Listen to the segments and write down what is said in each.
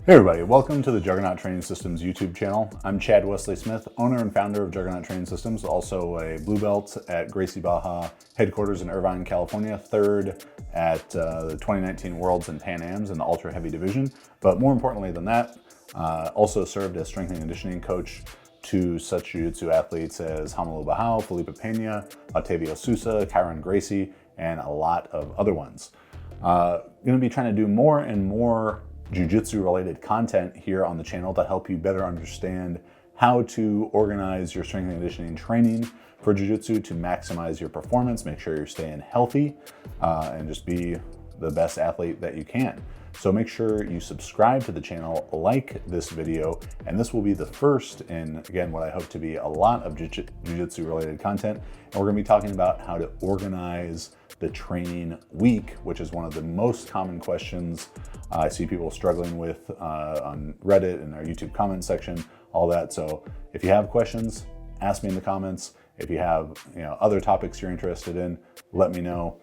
Hey everybody, welcome to the Juggernaut Training Systems YouTube channel. I'm Chad Wesley Smith, owner and founder of Juggernaut Training Systems, also a blue belt at Gracie Baja headquarters in Irvine, California, third at the 2019 Worlds and Pan Ams in the ultra heavy division. But more importantly than that, also served as strength and conditioning coach to such jiu-jitsu athletes as Romulo Barral, Felipe Pena, Octavio Sousa, Kyron Gracie, and a lot of other ones. Going to be trying to do more and more jiu-jitsu related content here on the channel to help you better understand how to organize your strength and conditioning training for jiu-jitsu to maximize your performance, make sure you're staying healthy, and just be the best athlete that you can. So make sure you subscribe to the channel, like this video, and this will be the first in, again, what I hope to be a lot of jiu-jitsu related content. And we're gonna be talking about how to organize the training week, which is one of the most common questions I see people struggling with on Reddit and our YouTube comment section, all that. So if you have questions, ask me in the comments. If you have other topics you're interested in, let me know.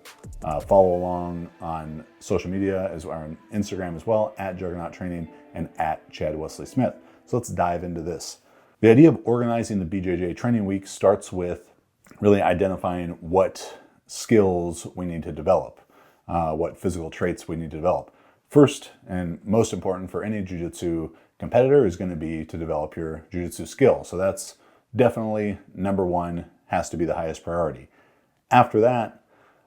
Follow along on social media as well, on Instagram as well, at Juggernaut Training and at Chad Wesley Smith. So let's dive into this. The idea of organizing the BJJ training week starts with really identifying what skills we need to develop, what physical traits we need to develop. First and most important for any jiu-jitsu competitor is going to be to develop your jiu-jitsu skill. So that's definitely number one, has to be the highest priority. After that,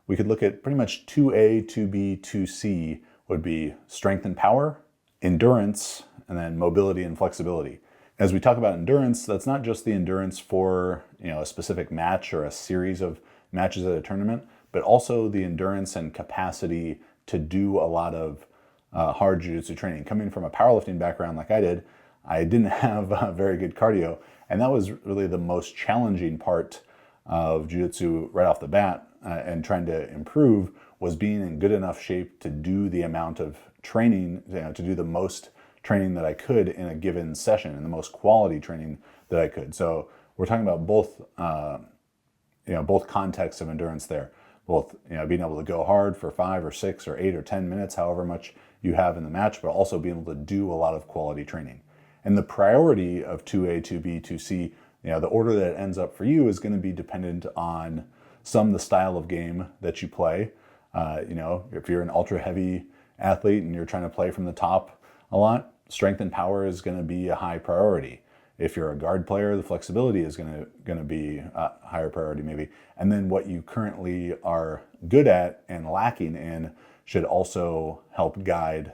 we could look at pretty much 2A, 2B, 2C would be strength and power, endurance, and then mobility and flexibility. As we talk about endurance, that's not just the endurance for a specific match or a series of matches at a tournament, but also the endurance and capacity to do a lot of hard jiu-jitsu training. Coming from a powerlifting background like I did, I didn't have very good cardio, and that was really the most challenging part of jiu-jitsu right off the bat, and trying to improve was being in good enough shape to do the amount of training, to do the most training that I could in a given session and the most quality training that I could. So we're talking about both contexts of endurance there, both being able to go hard for 5 or 6 or 8 or 10 minutes, however much you have in the match, but also being able to do a lot of quality training. And the priority of 2A, 2B, 2C, the order that it ends up for you is going to be dependent on the style of game that you play. If you're an ultra heavy athlete and you're trying to play from the top a lot, strength and power is going to be a high priority. If you're a guard player, the flexibility is going to be a higher priority maybe. And then what you currently are good at and lacking in should also help guide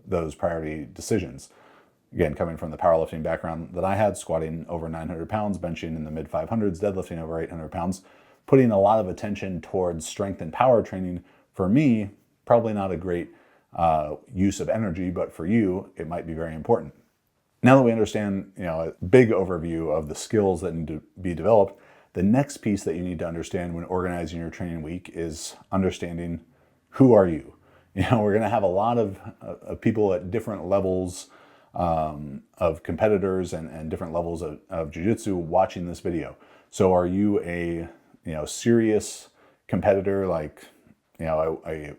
those priority decisions. Again, coming from the powerlifting background that I had, squatting over 900 pounds, benching in the mid 500s, deadlifting over 800 pounds, putting a lot of attention towards strength and power training, for me, probably not a great use of energy, but for you, it might be very important. Now that we understand, a big overview of the skills that need to be developed, the next piece that you need to understand when organizing your training week is understanding who are you. We're going to have a lot of people at different levels of competitors and different levels of jiu-jitsu watching this video. So are you a serious competitor, like a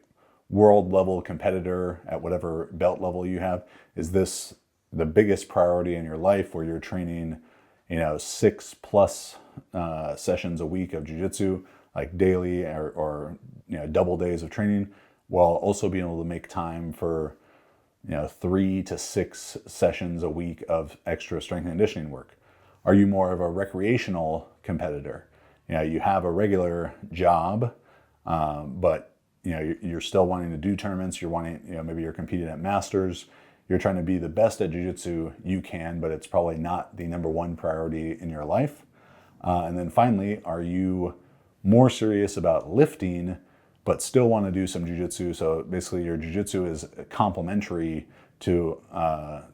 world level competitor at whatever belt level you have? Is this the biggest priority in your life, where you're training 6+ sessions a week of jiu-jitsu, like daily or double days of training, while also being able to make time for 3 to 6 sessions a week of extra strength and conditioning work? Are you more of a recreational competitor? You have a regular job, but you're still wanting to do tournaments. You're wanting, maybe you're competing at masters. You're trying to be the best at jiu-jitsu you can, but it's probably not the number one priority in your life. And then finally, are you more serious about lifting, but still want to do some jiu-jitsu? So basically your jiu-jitsu is complementary to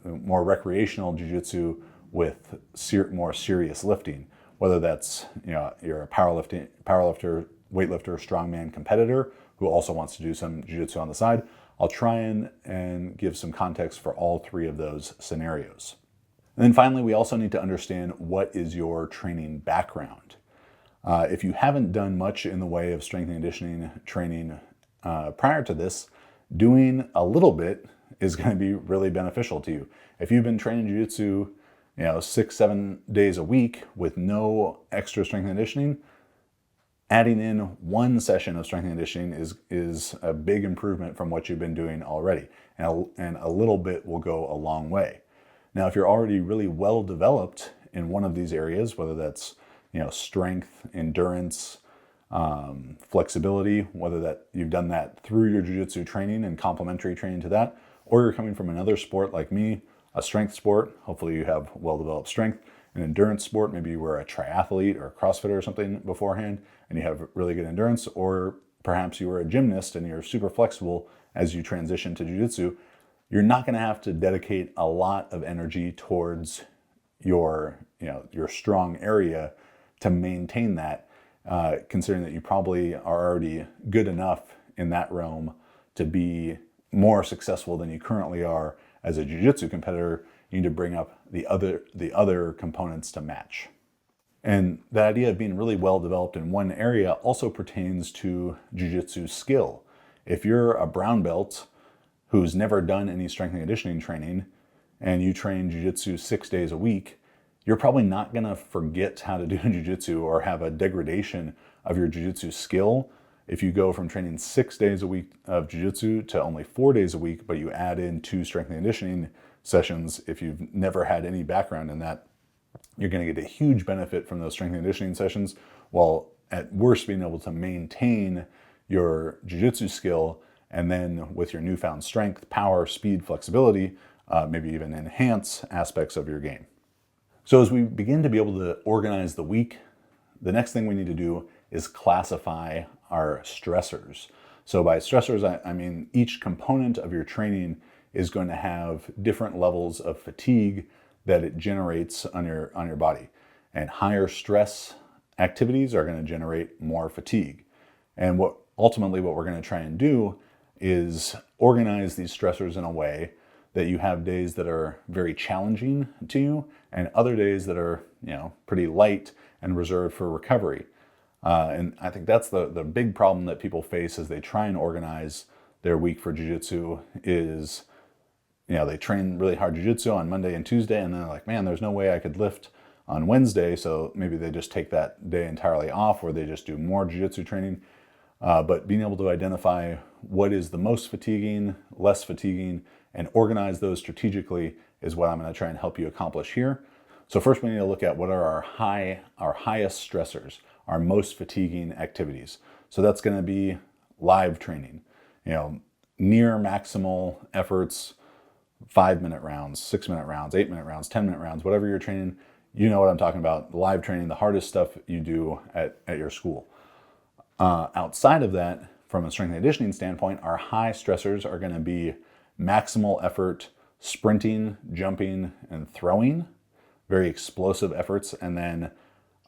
more recreational jiu-jitsu with more serious lifting, whether that's you're a powerlifter, weightlifter, strongman competitor who also wants to do some jiu-jitsu on the side. I'll try and give some context for all three of those scenarios. And then finally, we also need to understand what is your training background. If you haven't done much in the way of strength and conditioning training prior to this, doing a little bit is going to be really beneficial to you. If you've been training jiu-jitsu, 6-7 days a week with no extra strength and conditioning, adding in one session of strength and conditioning is a big improvement from what you've been doing already. And a little bit will go a long way. Now, if you're already really well developed in one of these areas, whether that's strength, endurance, flexibility, whether that you've done that through your jiu-jitsu training and complementary training to that, or you're coming from another sport like me, a strength sport, hopefully you have well-developed strength, an endurance sport, maybe you were a triathlete or a CrossFitter or something beforehand, and you have really good endurance, or perhaps you were a gymnast and you're super flexible as you transition to jiu-jitsu, you're not going to have to dedicate a lot of energy towards your strong area to maintain that, considering that you probably are already good enough in that realm to be more successful than you currently are as a jiu-jitsu competitor. You need to bring up the other components to match. And the idea of being really well developed in one area also pertains to jiu-jitsu skill. If you're a brown belt who's never done any strength and conditioning training and you train jiu-jitsu 6 days a week, you're probably not going to forget how to do jiu-jitsu or have a degradation of your jiu-jitsu skill if you go from training 6 days a week of jiu-jitsu to only 4 days a week, but you add in 2 strength and conditioning sessions. If you've never had any background in that, you're going to get a huge benefit from those strength and conditioning sessions, while at worst being able to maintain your jiu-jitsu skill, and then with your newfound strength, power, speed, flexibility, maybe even enhance aspects of your game. So as we begin to be able to organize the week, the next thing we need to do is classify our stressors. So by stressors, I mean each component of your training is going to have different levels of fatigue that it generates on your body. And higher stress activities are going to generate more fatigue. And what we're going to try and do is organize these stressors in a way that you have days that are very challenging to you and other days that are, pretty light and reserved for recovery. And I think that's the big problem that people face as they try and organize their week for jiu-jitsu is, they train really hard jiu-jitsu on Monday and Tuesday, and then they're like, man, there's no way I could lift on Wednesday. So maybe they just take that day entirely off, or they just do more jiu-jitsu training. But being able to identify what is the most fatiguing, less fatiguing, and organize those strategically is what I'm going to try and help you accomplish here. So first we need to look at what are our highest stressors, our most fatiguing activities. So that's going to be live training, near maximal efforts, 5-minute rounds, 6-minute rounds, 8-minute rounds, 10-minute rounds, whatever you're training, you know what I'm talking about. Live training, the hardest stuff you do at your school. Outside of that, from a strength and conditioning standpoint, our high stressors are going to be maximal effort, sprinting, jumping, and throwing, very explosive efforts. And then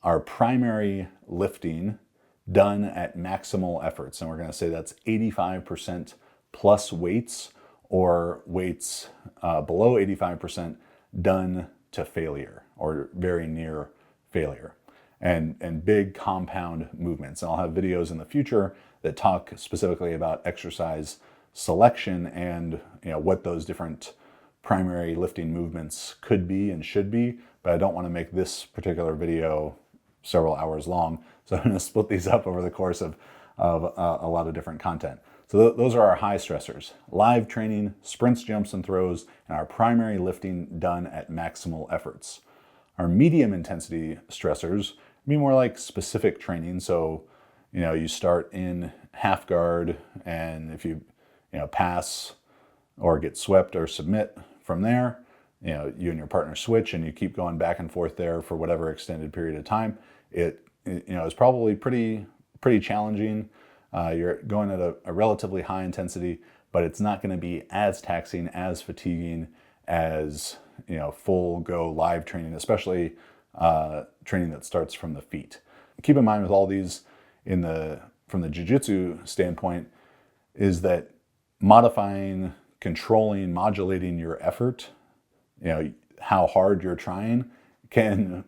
our primary lifting done at maximal efforts. And we're going to say that's 85% plus weights, or weights below 85% done to failure or very near failure. And big compound movements. And I'll have videos in the future that talk specifically about exercise selection and what those different primary lifting movements could be and should be. But I don't want to make this particular video several hours long, so I'm going to split these up over the course of a lot of different content. So those are our high stressors: live training, sprints, jumps, and throws, and our primary lifting done at maximal efforts. Our medium intensity stressors be more like specific training. So, you start in half guard, and if you pass or get swept or submit from there, you and your partner switch and you keep going back and forth there for whatever extended period of time. It is probably pretty challenging. You're going at a relatively high intensity, but it's not going to be as taxing, as fatiguing as full go live training, especially training that starts from the feet. Keep in mind with all these from the jiu-jitsu standpoint is that modifying, controlling, modulating your effort, how hard you're trying, can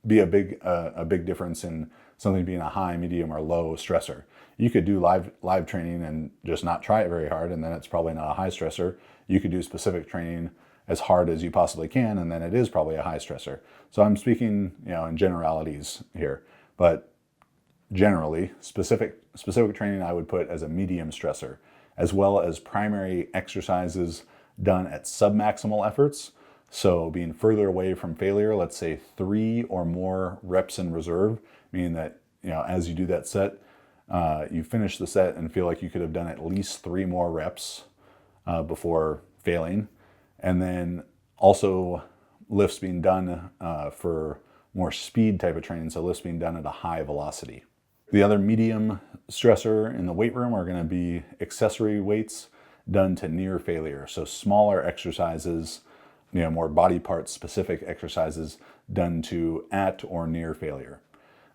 be a big difference in something being a high, medium, or low stressor. You could do live training and just not try it very hard, and then it's probably not a high stressor. you could do specific training as hard as you possibly can, and then it is probably a high stressor. So I'm speaking, in generalities here, but generally, specific training I would put as a medium stressor, as well as primary exercises done at submaximal efforts. So being further away from failure, let's say 3 or more reps in reserve, meaning that, as you do that set, you finish the set and feel like you could have done at least 3 more reps before failing. And then also lifts being done for more speed type of training, so lifts being done at a high velocity. The other medium stressor in the weight room are going to be accessory weights done to near failure. So smaller exercises, more body part specific exercises done to at or near failure.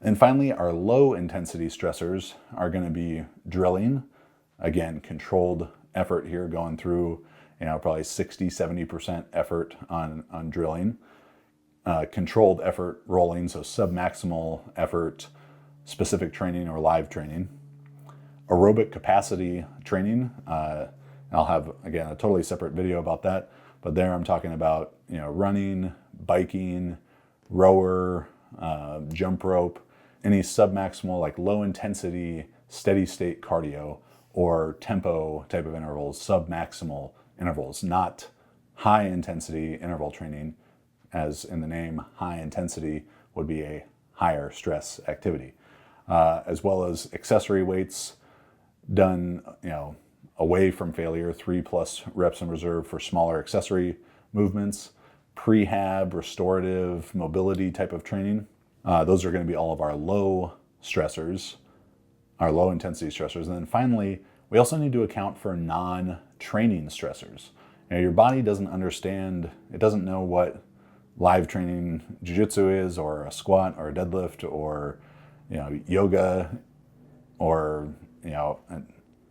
And finally, our low intensity stressors are going to be drilling. Again, controlled effort here, going through, probably 60-70% effort on drilling. Controlled effort rolling, so submaximal effort, specific training or live training. Aerobic capacity training. I'll have, again, a totally separate video about that. But there I'm talking about, running, biking, rower, jump rope, any submaximal, like low intensity, steady state cardio or tempo type of intervals, submaximal intervals, not high intensity interval training. As in the name, high intensity would be a higher stress activity. As well as accessory weights done, away from failure, 3+ reps in reserve for smaller accessory movements, prehab, restorative, mobility type of training. Those are going to be all of our low stressors, our low intensity stressors. And then finally, we also need to account for non-training stressors. Your body doesn't understand, it doesn't know what live training jiu-jitsu is, or a squat, or a deadlift, or yoga, or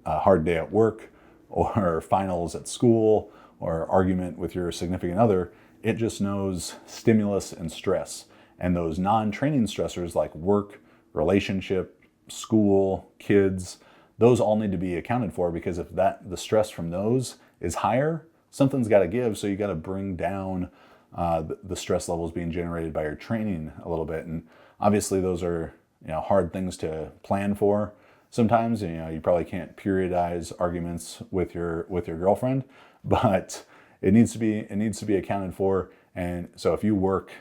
a hard day at work, or finals at school, or argument with your significant other. It just knows stimulus and stress. And those non-training stressors like work, relationship, school, kids, those all need to be accounted for, because if the stress from those is higher, something's got to give. So you got to bring down the stress levels being generated by your training a little bit. And obviously those are hard things to plan for. Sometimes you probably can't periodize arguments with your girlfriend, but it needs to be accounted for. And so if you work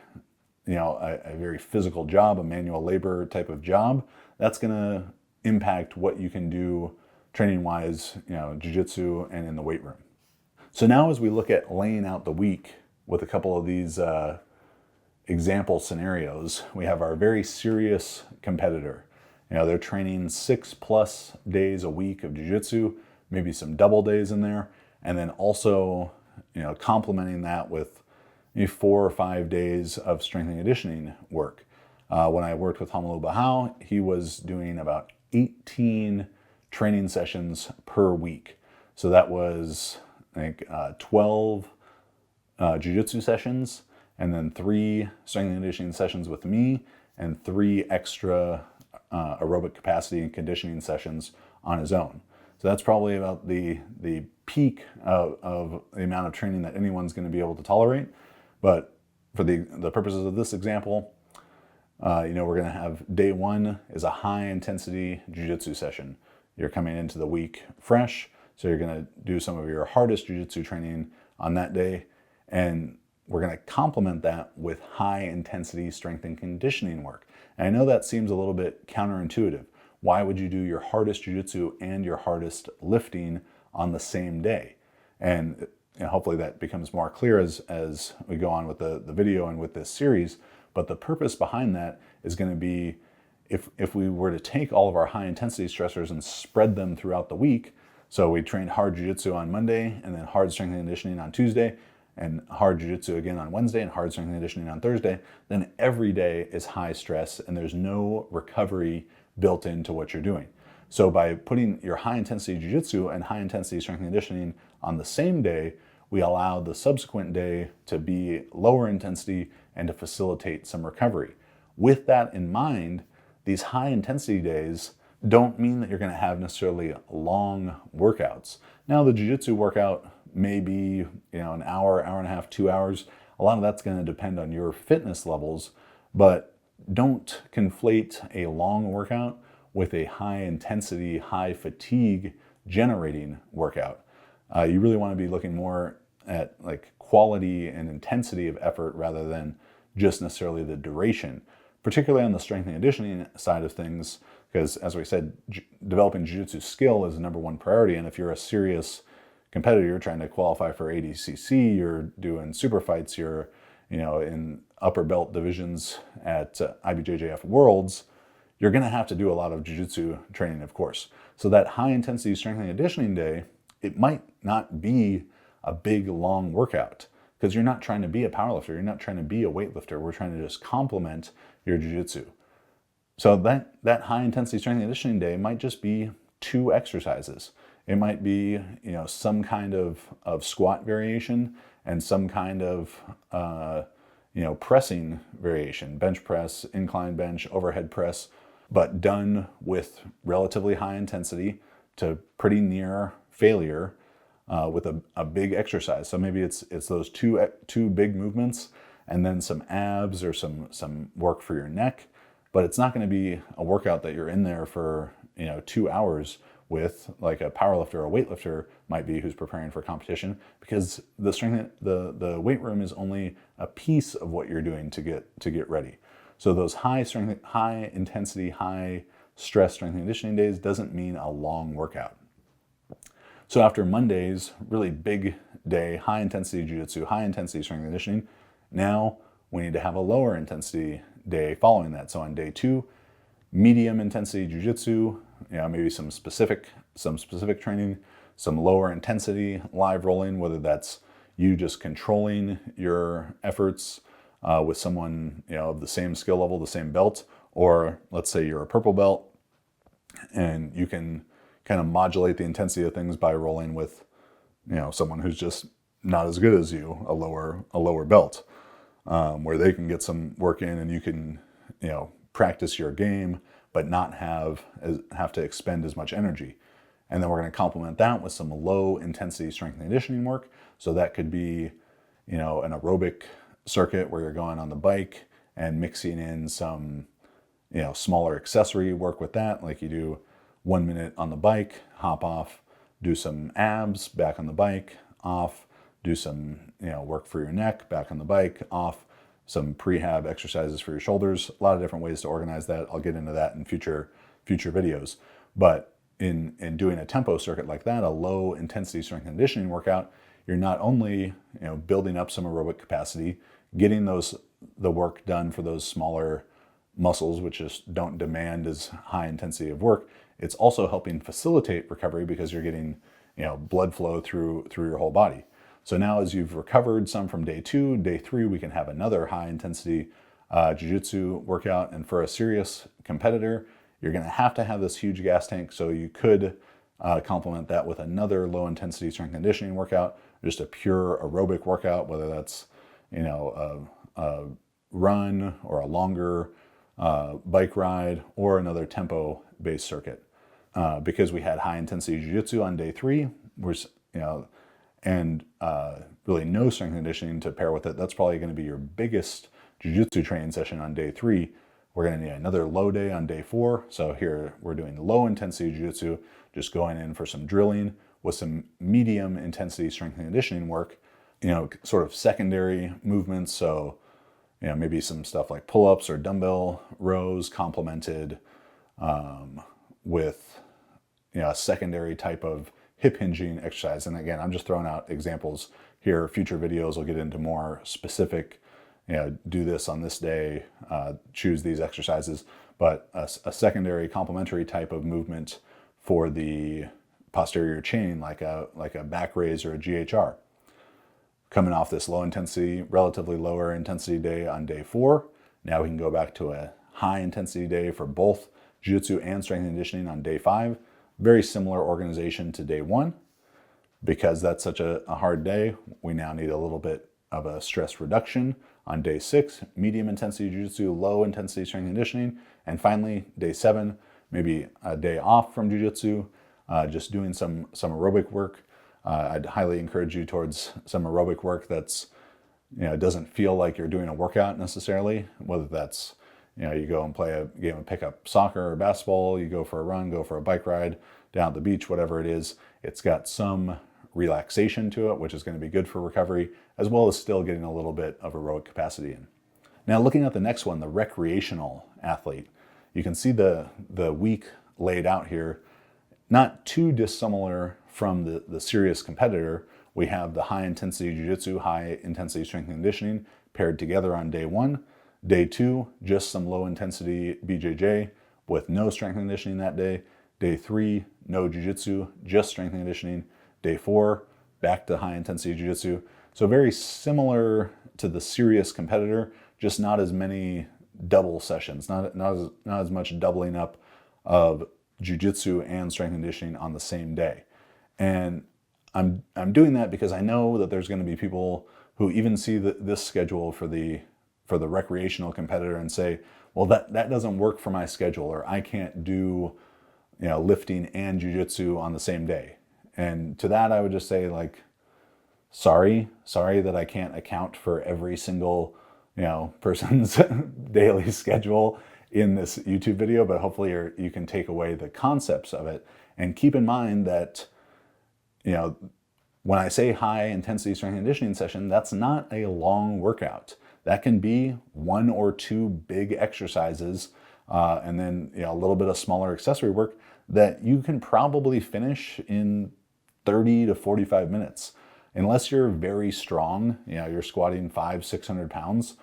a very physical job, a manual labor type of job, that's going to impact what you can do training wise, jiu-jitsu and in the weight room. So now as we look at laying out the week with a couple of these example scenarios, we have our very serious competitor. They're training 6+ days a week of jiu-jitsu, maybe some double days in there, and then also, complementing that with 4 or 5 days of strength and conditioning work. When I worked with Hamalu Bahau, he was doing about 18 training sessions per week. So that was, I think, 12 jiu-jitsu sessions, and then 3 strength and conditioning sessions with me, and 3 extra aerobic capacity and conditioning sessions on his own. So that's probably about the peak of the amount of training that anyone's going to be able to tolerate. But for the purposes of this example, we're going to have day 1 is a high intensity jiu-jitsu session. You're coming into the week fresh, so you're going to do some of your hardest jiu-jitsu training on that day, and we're going to complement that with high intensity strength and conditioning work. And I know that seems a little bit counterintuitive. Why would you do your hardest jiu-jitsu and your hardest lifting on the same day? And hopefully that becomes more clear as we go on with the video and with this series. But the purpose behind that is going to be, if we were to take all of our high intensity stressors and spread them throughout the week, so we trained hard jiu-jitsu on Monday, and then hard strength and conditioning on Tuesday, and hard jiu-jitsu again on Wednesday, and hard strength and conditioning on Thursday, then every day is high stress and there's no recovery built into what you're doing. So by putting your high intensity jiu-jitsu and high intensity strength and conditioning on the same day, we allow the subsequent day to be lower intensity and to facilitate some recovery. With that in mind, these high intensity days don't mean that you're going to have necessarily long workouts. Now the jiu-jitsu workout maybe, an hour, hour and a half, 2 hours. A lot of that's going to depend on your fitness levels, but don't conflate a long workout with a high intensity, high fatigue generating workout. You really want to be looking more at like quality and intensity of effort rather than just necessarily the duration, particularly on the strength and conditioning side of things, because as we said, developing jiu-jitsu skill is the number one priority. And if you're a serious competitor, you're trying to qualify for ADCC, you're doing super fights, you're, in upper belt divisions at IBJJF Worlds, you're going to have to do a lot of jiu-jitsu training, of course. So that high intensity strength and conditioning day, it might not be a big long workout because you're not trying to be a powerlifter. You're not trying to be a weightlifter. We're trying to just complement your jiu-jitsu. So that high intensity strength and conditioning day might just be 2 exercises. It might be, some kind of squat variation and some kind of, pressing variation, bench press, incline bench, overhead press, but done with relatively high intensity to pretty near failure with a big exercise. So maybe it's those two big movements and then some abs or some work for your neck, but it's not going to be a workout that you're in there for 2 hours with, like a powerlifter or a weightlifter might be who's preparing for competition, because the weight room is only a piece of what you're doing to get ready. So those high strength, high intensity, high stress strength and conditioning days doesn't mean a long workout. So after Monday's really big day, high intensity jiu-jitsu, high intensity strength and conditioning, now we need to have a lower intensity day following that. So on day 2, medium intensity jiu-jitsu, maybe some specific training, some lower intensity live rolling, whether that's you just controlling your efforts with someone of the same skill level, the same belt, or let's say you're a purple belt and you can kind of modulate the intensity of things by rolling with someone who's just not as good as you, a lower belt, where they can get some work in and you can practice your game but not have to expend as much energy. And then we're going to complement that with some low intensity strength and conditioning work. So that could be an aerobic circuit where you're going on the bike and mixing in some smaller accessory work with that, like you do 1 minute on the bike, hop off, do some abs, back on the bike, off, do some work for your neck, back on the bike, off, some prehab exercises for your shoulders. A lot of different ways to organize that. I'll get into that in future videos. But in doing a tempo circuit like that, a low intensity strength and conditioning workout, you're not only building up some aerobic capacity, getting the work done for those smaller muscles, which just don't demand as high intensity of work. It's also helping facilitate recovery because you're getting blood flow through your whole body. So now as you've recovered some from day 2, day 3, we can have another high intensity jiu-jitsu workout. And for a serious competitor, you're going to have this huge gas tank. So you could complement that with another low intensity strength and conditioning workout, just a pure aerobic workout, whether that's a run or a longer bike ride or another tempo based circuit. Because we had high intensity jiu-jitsu on day 3, and really no strength and conditioning to pair with it, that's probably going to be your biggest jiu-jitsu training session on day 3. We're going to need another low day on day 4. So here we're doing low intensity jiu-jitsu, just going in for some drilling with some medium intensity strength and conditioning work, sort of secondary movements. So, maybe some stuff like pull-ups or dumbbell rows complemented with, a secondary type of hip hinging exercise. And again, I'm just throwing out examples here. Future videos will get into more specific, do this on this day, choose these exercises, but a secondary complementary type of movement for the posterior chain, like a back raise or a GHR. Coming off this low intensity, relatively lower intensity day on day 4, now we can go back to a high intensity day for both jiu-jitsu and strength and conditioning on day 5. Very similar organization to day 1. Because that's such a hard day, we now need a little bit of a stress reduction on day 6, medium intensity jiu-jitsu, low intensity strength and conditioning, and finally day 7, maybe a day off from jiu-jitsu, just doing some aerobic work, I'd highly encourage you towards some aerobic work that's, it doesn't feel like you're doing a workout necessarily, whether that's, you go and play a game of pickup soccer or basketball, you go for a run, go for a bike ride down at the beach, whatever it is. It's got some relaxation to it, which is going to be good for recovery, as well as still getting a little bit of aerobic capacity in. Now, looking at the next one, the recreational athlete, you can see the week laid out here, not too dissimilar from the serious competitor. We have the high intensity jiu-jitsu, high intensity strength and conditioning paired together on day 1. Day 2, just some low intensity BJJ with no strength and conditioning that day. Day 3, no jiu-jitsu, just strength and conditioning. Day 4, back to high intensity jiu-jitsu. So very similar to the serious competitor, just not as many double sessions, not as much doubling up of jiu-jitsu and strength and conditioning on the same day. And I'm doing that because I know that there's going to be people who even see this schedule for the recreational competitor and say, well, that doesn't work for my schedule, or I can't do, lifting and jiu-jitsu on the same day. And to that, I would just say, like, sorry that I can't account for every single, person's daily schedule in this YouTube video, but hopefully you can take away the concepts of it and keep in mind that, when I say high intensity strength and conditioning session, that's not a long workout. That can be 1 or 2 big exercises, and then a little bit of smaller accessory work that you can probably finish in 30 to 45 minutes. Unless you're very strong, you're squatting 500-600 pounds,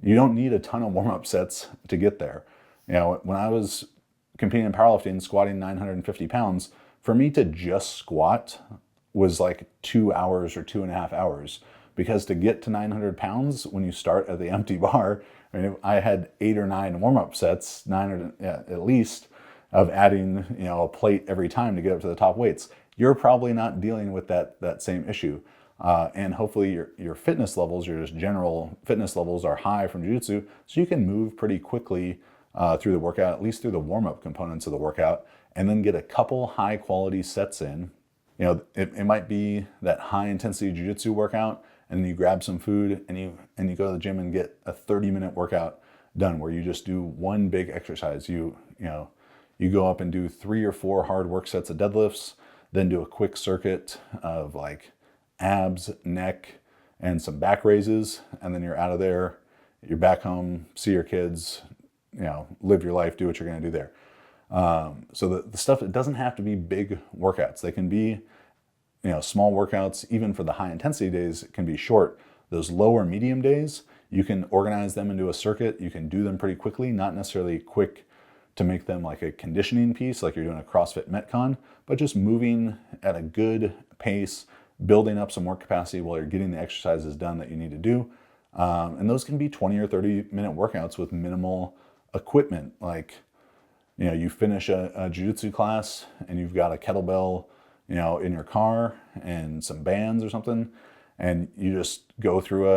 you don't need a ton of warm-up sets to get there. When I was competing in powerlifting, squatting 950 pounds, for me to just squat was like 2 hours or 2.5 hours. Because to get to 900 pounds, when you start at the empty bar, I had 8 or 9 warm-up sets, 9 at least, of adding a plate every time to get up to the top weights. You're probably not dealing with that same issue. And hopefully your fitness levels, your just general fitness levels are high from jiu-jitsu, so you can move pretty quickly through the workout, at least through the warm-up components of the workout, and then get a couple high-quality sets in. It might be that high-intensity jiu-jitsu workout, and then you grab some food and you go to the gym and get a 30-minute workout done where you just do one big exercise. You go up and do 3 or 4 hard work sets of deadlifts, then do a quick circuit of like abs, neck, and some back raises, and then you're out of there. You're back home, see your kids, live your life, do what you're going to do there. So the stuff, it doesn't have to be big workouts. They can be, small workouts. Even for the high intensity days, it can be short. Those lower medium days, you can organize them into a circuit. You can do them pretty quickly, not necessarily quick to make them like a conditioning piece, like you're doing a CrossFit Metcon, but just moving at a good pace, building up some work capacity while you're getting the exercises done that you need to do. And those can be 20 or 30-minute workouts with minimal equipment. Like, you finish a jiu-jitsu class and you've got a kettlebell, in your car and some bands or something, and you just go through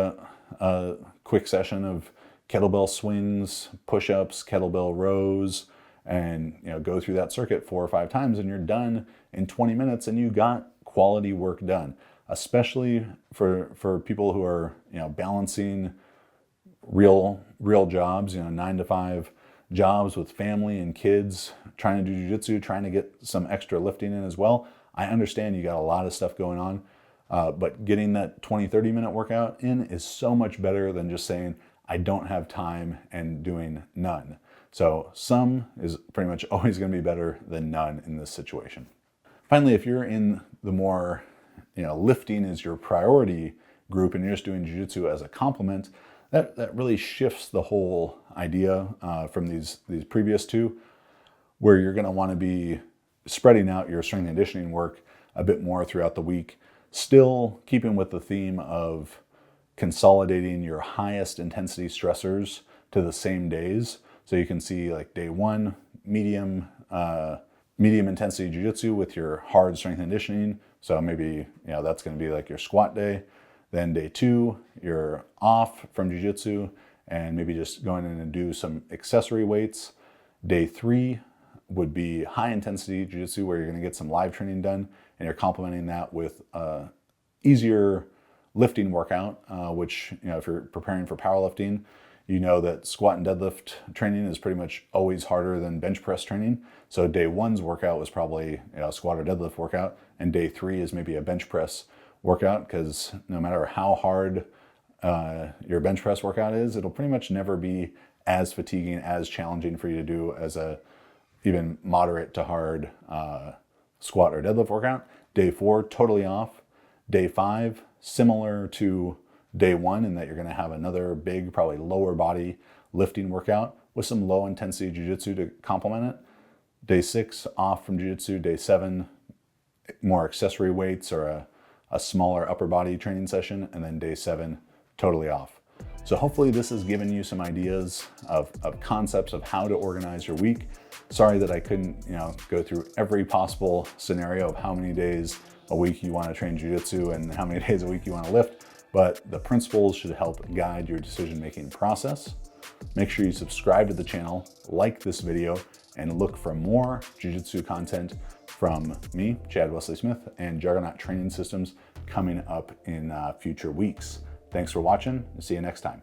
a quick session of kettlebell swings, push-ups, kettlebell rows, and go through that circuit 4 or 5 times, and you're done in 20 minutes, and you got quality work done. Especially for people who are balancing real jobs, 9 to 5 jobs with family and kids, trying to do jiu-jitsu, trying to get some extra lifting in as well. I understand you got a lot of stuff going on, but getting that 20-30 minute workout in is so much better than just saying, I don't have time and doing none. So some is pretty much always going to be better than none in this situation. Finally, if you're in the more, lifting is your priority group and you're just doing jiu-jitsu as a complement, that really shifts the whole idea from these previous two, where you're going to want to be spreading out your strength and conditioning work a bit more throughout the week, still keeping with the theme of consolidating your highest intensity stressors to the same days. So you can see like day 1, medium intensity jiu-jitsu with your hard strength and conditioning. So maybe, that's going to be like your squat day. Then day 2, you're off from jiu-jitsu and maybe just going in and do some accessory weights. Day 3 would be high intensity jiu-jitsu where you're going to get some live training done. and you're complementing that with easier lifting workout, which, if you're preparing for powerlifting, you know that squat and deadlift training is pretty much always harder than bench press training. So day one's workout was probably a squat or deadlift workout, and day 3 is maybe a bench press workout, because no matter how hard your bench press workout is, it'll pretty much never be as fatiguing, as challenging for you to do as a even moderate to hard squat or deadlift workout. Day 4, totally off. Day 5, similar to day 1 in that you're going to have another big, probably lower body lifting workout with some low intensity jiu-jitsu to complement it. Day 6, off from jiu-jitsu. Day 7, more accessory weights or a smaller upper body training session. And then day 7, totally off. So hopefully this has given you some ideas of concepts of how to organize your week. Sorry that I couldn't, go through every possible scenario of how many days a week you want to train jiu-jitsu and how many days a week you want to lift, but the principles should help guide your decision-making process. Make sure you subscribe to the channel, like this video, and look for more jiu-jitsu content from me, Chad Wesley Smith, and Juggernaut Training Systems coming up in future weeks. Thanks for watching, and see you next time.